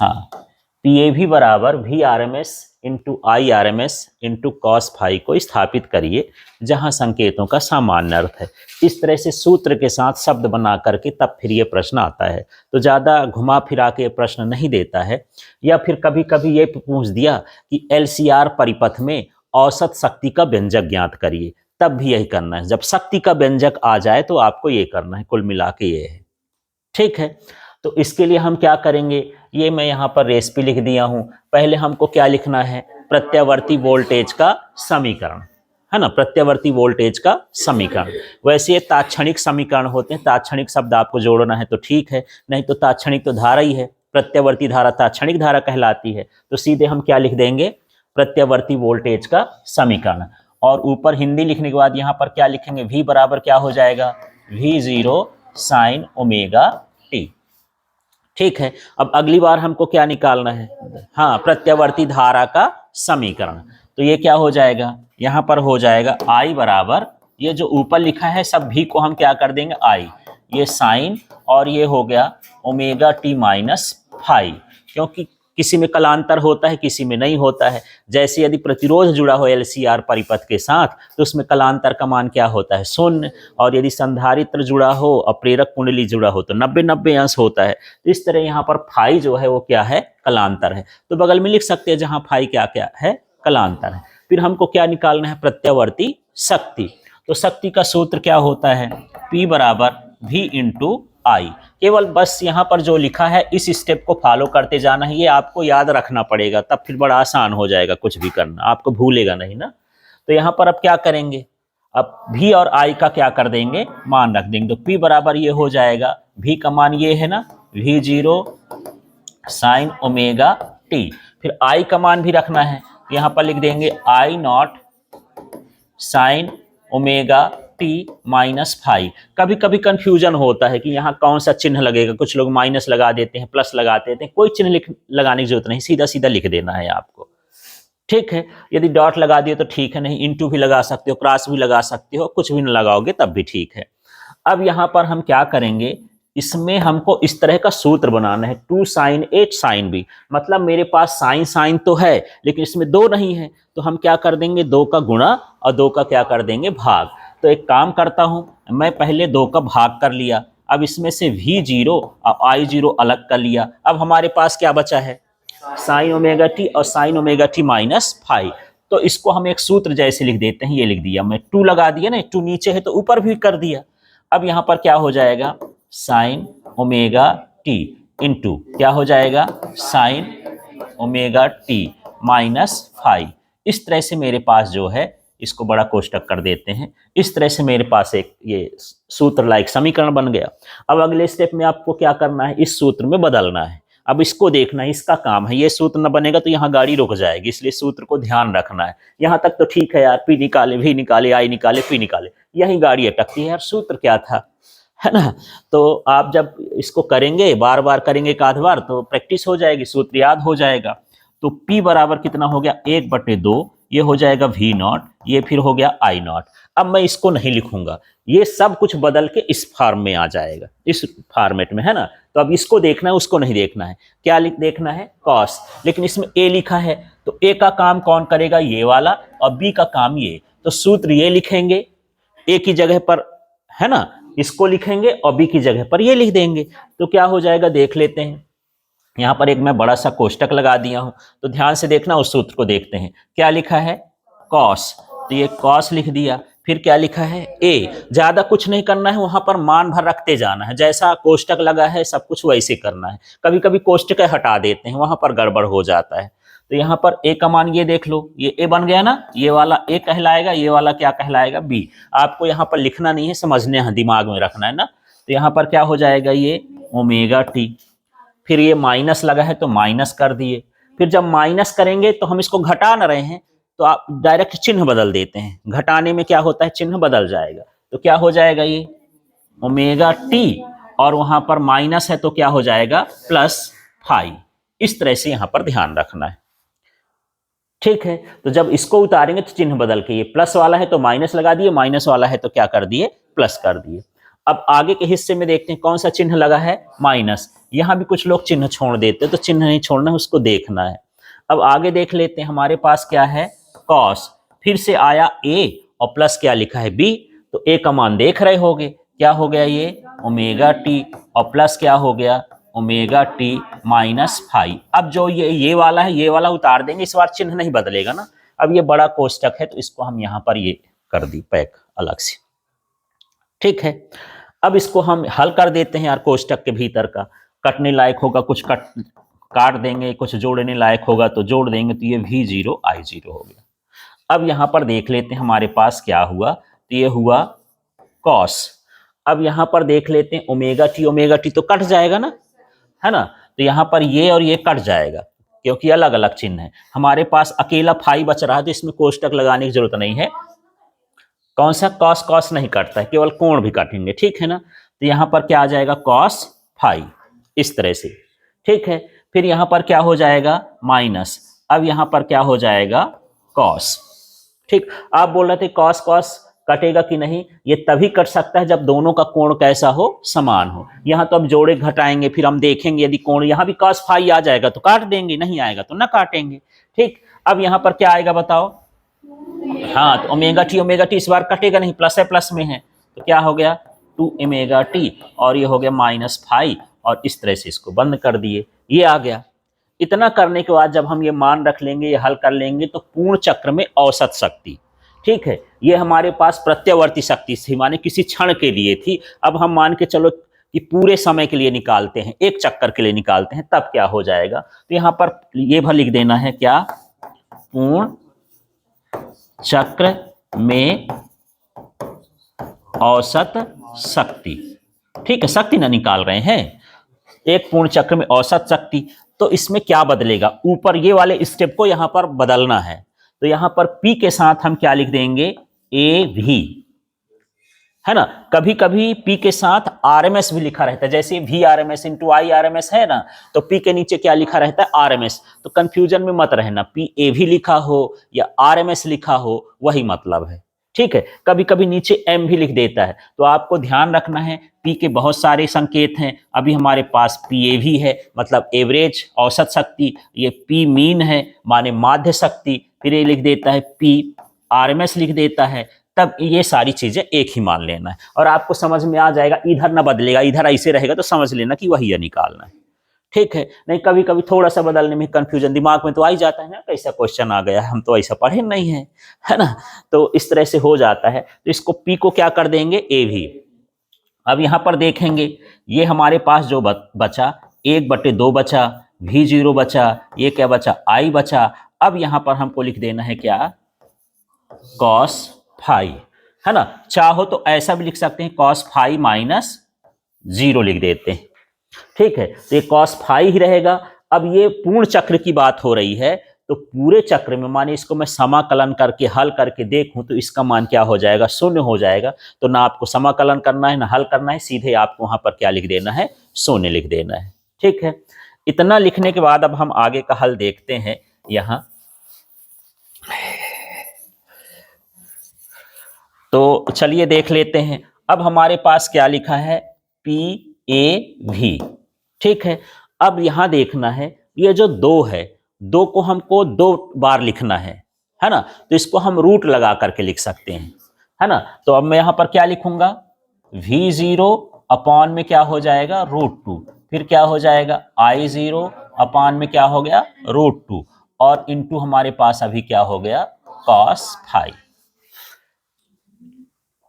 हाँ, PAV बराबर VRMS into IRMS into cos phi को स्थापित करिए जहां संकेतों का सामान्य अर्थ है। इस तरह से सूत्र के साथ शब्द बना करके तब फिर ये प्रश्न आता है। तो ज़्यादा घुमा फिरा के प्रश्न नहीं देता है। या फिर कभी कभी ये पूछ दिया कि LCR परिपथ में औसत शक्ति का व्यंजक ज्ञात करिए, तब भी यही करना है। जब शक्ति का व्यंजक आ जाए तो आपको ये करना है। कुल मिला के ये है, ठीक है। तो इसके लिए हम क्या करेंगे, ये मैं यहाँ पर रेसिपी लिख दिया हूँ। पहले हमको क्या लिखना है, प्रत्यावर्ती वोल्टेज का समीकरण, है ना, प्रत्यावर्ती वोल्टेज का समीकरण। वैसे ये तात्क्षणिक समीकरण होते हैं, तात्क्षणिक शब्द आपको जोड़ना है तो ठीक है, नहीं तो तात्क्षणिक तो धारा ही है, प्रत्यावर्ती धारा तात्क्षणिक धारा कहलाती है। तो सीधे हम क्या लिख देंगे, प्रत्यावर्ती वोल्टेज का समीकरण। और ऊपर हिंदी लिखने के बाद यहाँ पर क्या लिखेंगे, V बराबर क्या हो जाएगा, V0 साइन ओमेगा टी। ठीक है। अब अगली बार हमको क्या निकालना है, हाँ, प्रत्यावर्ती धारा का समीकरण। तो ये क्या हो जाएगा, यहाँ पर हो जाएगा I बराबर, ये जो ऊपर लिखा है सब भी को हम क्या कर देंगे I, ये साइन, और ये हो गया ओमेगा टी माइनस फाई, क्योंकि किसी में कलांतर होता है किसी में नहीं होता है। जैसे यदि प्रतिरोध जुड़ा हो LCR परिपथ के साथ तो उसमें कलांतर का मान क्या होता है, 0, और यदि संधारित्र जुड़ा हो और प्रेरक कुंडली जुड़ा हो तो 90-90 अंश होता है। तो इस तरह यहाँ पर फाई जो है वो क्या है, कलांतर है। तो बगल में लिख सकते हैं जहाँ फाई क्या क्या है, कलांतर है। फिर हमको क्या निकालना है, प्रत्यावर्ती शक्ति। तो शक्ति का सूत्र क्या होता है, P बराबर V इंटू आई। केवल बस यहाँ पर जो लिखा है इस स्टेप को फॉलो करते जाना है, ये आपको याद रखना पड़ेगा, तब फिर बड़ा आसान हो जाएगा कुछ भी करना, आपको भूलेगा नहीं ना। तो यहाँ पर अब क्या करेंगे, अब V और I का क्या कर देंगे, मान रख देंगे। तो P बराबर ये हो जाएगा, V का मान ये है ना, V0 साइन ओमेगा टी। फिर I का मान भी रखना है, यहाँ पर लिख देंगे I0 sine omega t minus phi. कभी कभी कंफ्यूजन होता है कि यहाँ कौन सा चिन्ह लगेगा, कुछ लोग माइनस लगा देते हैं, प्लस लगा देते हैं। कोई चिन्ह लगाने की जरूरत नहीं, सीधा सीधा लिख देना है आपको, ठीक है। यदि डॉट लगा दिए तो ठीक है, नहीं इंटू भी लगा सकते हो, क्रॉस भी लगा सकते हो, कुछ भी न लगाओगे तब भी ठीक है। अब यहाँ पर हम क्या करेंगे, इसमें हमको इस तरह का सूत्र बनाना है, 2 साइन 8 साइन बी। मतलब मेरे पास साइन साइन तो है लेकिन इसमें 2 नहीं है, तो हम क्या कर देंगे, 2 का गुणा और 2 का क्या कर देंगे, भाग। तो एक काम करता हूं, मैं पहले 2 का भाग कर लिया, अब इसमें से V0 और I0 अलग कर लिया। अब हमारे पास क्या बचा है, साइन ओमेगा टी और sine omega t minus phi. तो इसको हम एक सूत्र जैसे लिख देते हैं, ये लिख दिया मैं, 2 लगा दिया ना, 2 नीचे है तो ऊपर भी कर दिया। अब यहाँ पर क्या हो जाएगा, साइन ओमेगा टी इंटू क्या हो जाएगा, sine omega t minus phi. इस तरह से मेरे पास जो है, इसको बड़ा कोष्टक कर देते हैं, इस तरह से मेरे पास एक ये सूत्र लाइक समीकरण बन गया। अब अगले स्टेप में आपको क्या करना है, इस सूत्र में बदलना है। अब इसको देखना है, इसका काम है, ये सूत्र न बनेगा तो यहाँ गाड़ी रुक जाएगी, इसलिए सूत्र को ध्यान रखना है। यहाँ तक तो ठीक है यार, P निकाले, V निकाले, I निकाले, P निकाले, यही गाड़ी अटकती है यार, सूत्र क्या था, है ना। तो आप जब इसको करेंगे, बार बार करेंगे एक आध बार तो प्रैक्टिस हो जाएगी, सूत्र याद हो जाएगा। तो P बराबर कितना हो गया, 1/2, ये हो जाएगा V0, ये फिर हो गया I0। अब मैं इसको नहीं लिखूंगा, ये सब कुछ बदल के इस फॉर्म में आ जाएगा, इस फॉर्मेट में, है ना। तो अब इसको देखना है, उसको नहीं देखना है। क्या देखना है, कॉस, लेकिन इसमें A लिखा है तो A का काम कौन करेगा, ये वाला, और B का काम ये। तो सूत्र ये लिखेंगे A की जगह पर, है ना, इसको लिखेंगे और B की जगह पर ये लिख देंगे। तो क्या हो जाएगा, देख लेते हैं। यहाँ पर एक मैं बड़ा सा कोष्टक लगा दिया हूं, तो ध्यान से देखना, उस सूत्र को देखते हैं। क्या लिखा है, कॉस, तो ये कॉस लिख दिया। फिर क्या लिखा है, ए। ज्यादा कुछ नहीं करना है, वहां पर मान भर रखते जाना है, जैसा कोष्टक लगा है सब कुछ वैसे करना है। कभी कभी कोष्टक हटा देते हैं, वहां पर गड़बड़ हो जाता है। तो यहाँ पर ए का मान ये देख लो, ये ए बन गया ना, ये वाला ए कहलाएगा, ये वाला क्या कहलाएगा, बी। आपको यहाँ पर लिखना नहीं है, समझने हैं, दिमाग में रखना है ना। तो यहाँ पर क्या हो जाएगा, ये ओमेगा टी। फिर ये माइनस लगा है तो माइनस कर दिए। फिर जब माइनस करेंगे तो हम इसको घटा न रहे हैं, तो आप डायरेक्ट चिन्ह बदल देते हैं, घटाने में क्या होता है, चिन्ह बदल जाएगा। तो क्या हो जाएगा, ये ओमेगा टी, और वहां पर माइनस है तो क्या हो जाएगा, प्लस फाई। इस तरह से यहां पर ध्यान रखना है, ठीक है। तो जब इसको उतारेंगे तो चिन्ह बदल के, ये प्लस वाला है तो माइनस लगा दिए, माइनस वाला है तो क्या कर दिए, प्लस कर दिए। अब आगे के हिस्से में देखते हैं कौन सा चिन्ह लगा है, माइनस। यहाँ भी कुछ लोग चिन्ह छोड़ देते हैं, तो चिन्ह नहीं छोड़ना है, उसको देखना है। अब आगे देख लेते हैं, हमारे पास क्या है, कॉस, फिर से आया ए और प्लस क्या लिखा है बी, तो ए का मान देख रहे होगे, क्या हो गया ये ओमेगा टी, और प्लस क्या हो गया ओमेगा टी माइनस फाई। अब जो ये वाला है, ये वाला उतार देंगे, इस बार चिन्ह नहीं बदलेगा ना। अब ये बड़ा कोष्टक है, तो इसको हम यहाँ पर ये कर दी पैक अलग से, ठीक है। अब इसको हम हल कर देते हैं यार, कोष्टक के भीतर का कटने लायक होगा कुछ काट देंगे, कुछ जोड़ने लायक होगा तो जोड़ देंगे, तो ये V0 I0 हो गया। अब यहाँ पर देख लेते हैं हमारे पास क्या हुआ, तो ये हुआ कॉस। अब यहाँ पर देख लेते हैं ओमेगा टी तो कट जाएगा ना, है ना, तो यहाँ पर ये और ये कट जाएगा क्योंकि अलग अलग चिन्ह है। हमारे पास अकेला फाई बच रहा है, तो इसमें कोष्टक लगाने की जरूरत नहीं है। कौन सा कॉस, कॉस नहीं कटता है, केवल कोण भी काटेंगे, ठीक है ना। तो यहाँ पर क्या आ जाएगा कॉस फाई, इस तरह से, ठीक है। फिर यहाँ पर क्या हो जाएगा माइनस, अब यहाँ पर क्या हो जाएगा कॉस, ठीक। आप बोल रहे थे कॉस कॉस कटेगा कि नहीं, ये तभी कट सकता है जब दोनों का कोण कैसा हो, समान हो। यहाँ तो अब जोड़े घटाएंगे, फिर हम देखेंगे यदि कोण यहाँ भी कॉस फाई आ जाएगा तो काट देंगे, नहीं आएगा तो ना काटेंगे, ठीक। अब यहाँ पर क्या आएगा बताओ, हाँ, तो ओमेगा टी इस बार कटेगा नहीं, प्लस है प्लस में है, तो क्या हो गया 2 ओमेगा टी, और ये हो गया माइनस फाई, और इस तरह से इसको बंद कर दिए, ये आ गया। इतना करने के बाद जब हम ये मान रख लेंगे, ये हल कर लेंगे, तो पूर्ण चक्र में औसत शक्ति, ठीक है, ये हमारे पास प्रत्यावर्ती शक्ति थी, माने किसी क्षण के लिए थी। अब हम मान के चलो कि पूरे समय के लिए निकालते हैं, एक चक्कर के लिए निकालते हैं, तब क्या हो जाएगा, तो यहाँ पर ये भी लिख देना है क्या, पूर्ण चक्र में औसत शक्ति, ठीक है, शक्ति ना निकाल रहे हैं, एक पूर्ण चक्र में औसत शक्ति। तो इसमें क्या बदलेगा, ऊपर ये वाले स्टेप को यहां पर बदलना है, तो यहां पर P के साथ हम क्या लिख देंगे AV, है ना। कभी कभी P के साथ RMS भी लिखा रहता है, जैसे VRMS इंटू IRMS है ना, तो P के नीचे क्या लिखा रहता है RMS, तो कंफ्यूजन में मत रहना, PAV लिखा हो या RMS लिखा हो वही मतलब है, ठीक है। कभी कभी नीचे M भी लिख देता है, तो आपको ध्यान रखना है P के बहुत सारे संकेत हैं। अभी हमारे पास PAV है, मतलब एवरेज औसत शक्ति, ये P मीन है माने माध्य शक्ति, फिर ये लिख देता है P RMS लिख देता है, तब ये सारी चीजें एक ही मान लेना है और आपको समझ में आ जाएगा। इधर ना बदलेगा, इधर ऐसे रहेगा तो समझ लेना कि वही है निकालना है, ठीक है। नहीं कभी कभी थोड़ा सा बदलने में कंफ्यूजन दिमाग में तो आ ही जाता है ना, कैसा क्वेश्चन आ गया, हम तो ऐसा पढ़े नहीं है ना, तो इस तरह से हो जाता है। तो इसको P को क्या कर देंगे AV। अब यहाँ पर देखेंगे, ये हमारे पास जो बचा 1/2 बचा, V0 बचा, ये क्या बचा I बचा। अब यहाँ पर हमको लिख देना है क्या कॉस फाई, है ना। चाहो तो ऐसा भी लिख सकते हैं कॉस फाई माइनस 0 लिख देते हैं, ठीक है। तो ये कॉस फाई ही रहेगा। अब ये पूर्ण चक्र की बात हो रही है, तो पूरे चक्र में माने इसको मैं समाकलन करके हल करके देखूं तो इसका मान क्या हो जाएगा 0 हो जाएगा। तो ना आपको समाकलन करना है ना हल करना है, सीधे आपको वहां पर क्या लिख देना है 0 लिख देना है, ठीक है। इतना लिखने के बाद अब हम आगे का हल देखते हैं। यहां तो चलिए देख लेते हैं। अब हमारे पास क्या लिखा है PAV, ठीक है। अब यहां देखना है, ये जो 2 है, 2 को हमको 2 बार लिखना है ना, तो इसको हम रूट लगा करके लिख सकते हैं, है ना। तो अब मैं यहां पर क्या लिखूंगा V0 अपॉन में क्या हो जाएगा √2, फिर क्या हो जाएगा I0 अपॉन में क्या हो गया √2, और इंटू हमारे पास अभी क्या हो गया cos फाई,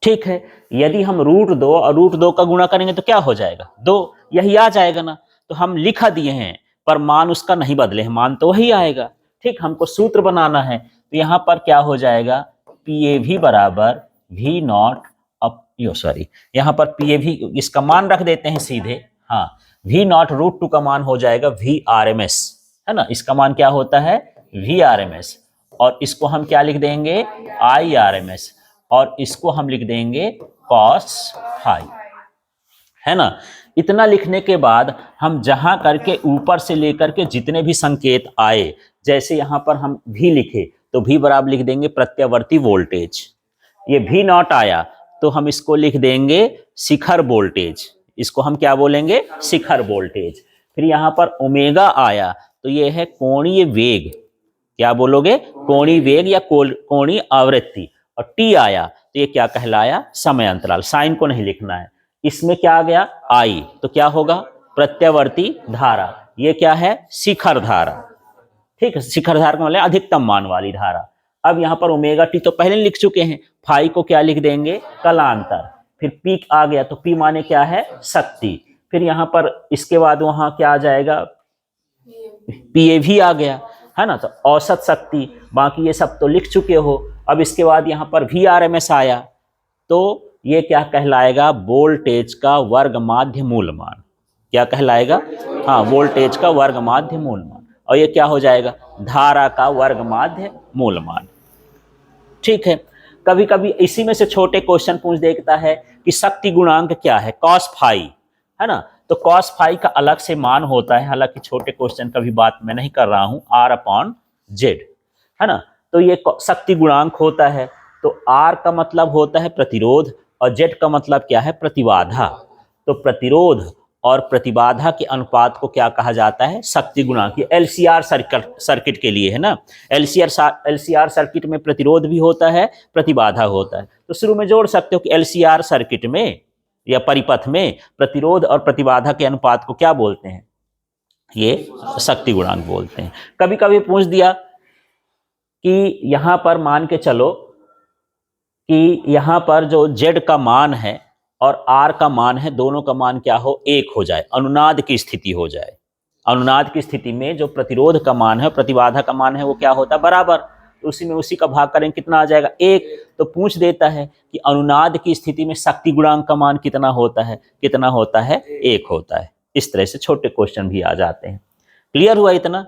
ठीक है। यदि हम √2 और √2 का गुणा करेंगे तो क्या हो जाएगा 2, यही आ जाएगा ना। तो हम लिखा दिए हैं पर मान उसका नहीं बदले हैं, मान तो वही आएगा, ठीक। हमको सूत्र बनाना है, तो यहां पर क्या हो जाएगा PAV बराबर V0 यहां पर PAV इसका मान रख देते हैं सीधे, हाँ, V0 √2 का मान हो जाएगा VRMS, है ना। इसका मान क्या होता है VRMS, और इसको हम क्या लिख देंगे IRMS, और इसको हम लिख देंगे cos फाई, है ना। इतना लिखने के बाद हम जहां करके ऊपर से लेकर के जितने भी संकेत आए, जैसे यहां पर हम V लिखे तो V बराबर लिख देंगे प्रत्यावर्ती वोल्टेज, ये V0 आया तो हम इसको लिख देंगे शिखर वोल्टेज, इसको हम क्या बोलेंगे शिखर वोल्टेज, फिर यहाँ पर ओमेगा आया तो ये है कोणीय वेग, क्या बोलोगे, कोणीय वेग या कोणीय आवृत्ति। और टी आया तो ये क्या कहलाया, समय अंतराल। साइन को नहीं लिखना है। इसमें क्या आ गया, आई, तो क्या होगा, प्रत्यावर्ती धारा। ये क्या है, शिखर धारा। ठीक है, शिखर धारा का मतलब अधिकतम मान वाली धारा। अब यहाँ पर ओमेगा टी तो पहले लिख चुके हैं, फाई को क्या लिख देंगे, कालांतर। फिर पी आ गया तो पी माने क्या है, शक्ति। फिर यहाँ पर इसके बाद वहां क्या आ जाएगा, पीएवी आ गया, है ना। तो औसत शक्ति, बाकी ये सब तो लिख चुके हो। अब इसके बाद यहाँ पर VRMS आया तो ये क्या कहलाएगा, वोल्टेज का वर्ग माध्य मूल मान। क्या कहलाएगा, हाँ, वोल्टेज का वर्ग माध्य मूल मान। और ये क्या हो जाएगा, धारा का वर्ग माध्य मूल मान। ठीक है, कभी कभी इसी में से छोटे क्वेश्चन पूछ देता है कि शक्ति गुणांक क्या है, कॉस फाई, है ना। तो कॉस फाई का अलग से मान होता है, हालांकि छोटे क्वेश्चन का भी बात मैं नहीं कर रहा हूं, R/Z, है ना। तो ये शक्ति गुणांक होता है। तो R का मतलब होता है प्रतिरोध और Z का मतलब क्या है, प्रतिबाधा। तो प्रतिरोध और प्रतिबाधा के अनुपात को क्या कहा जाता है, शक्ति गुणांक। ये LCR सर्किट के लिए है ना। LCR सर्किट में प्रतिरोध भी होता है, प्रतिबाधा होता है। तो शुरू में जोड़ सकते हो कि LCR सर्किट में या परिपथ में प्रतिरोध और प्रतिबाधा के अनुपात को क्या बोलते हैं, ये शक्ति गुणांक बोलते हैं। कभी कभी पूछ दिया कि यहां पर मान के चलो कि यहां पर जो Z का मान है और R का मान है, दोनों का मान क्या हो, एक हो जाए, अनुनाद की स्थिति हो जाए। अनुनाद की स्थिति में जो प्रतिरोध का मान है, प्रतिबाधा का मान है, वो क्या होता है, बराबर। तो उसी में उसी का भाग करें, कितना आ जाएगा, एक। तो पूछ देता है कि अनुनाद की स्थिति में शक्ति गुणांक का मान कितना होता है, कितना होता है, एक होता है। इस तरह से छोटे क्वेश्चन भी आ जाते हैं। क्लियर हुआ इतना।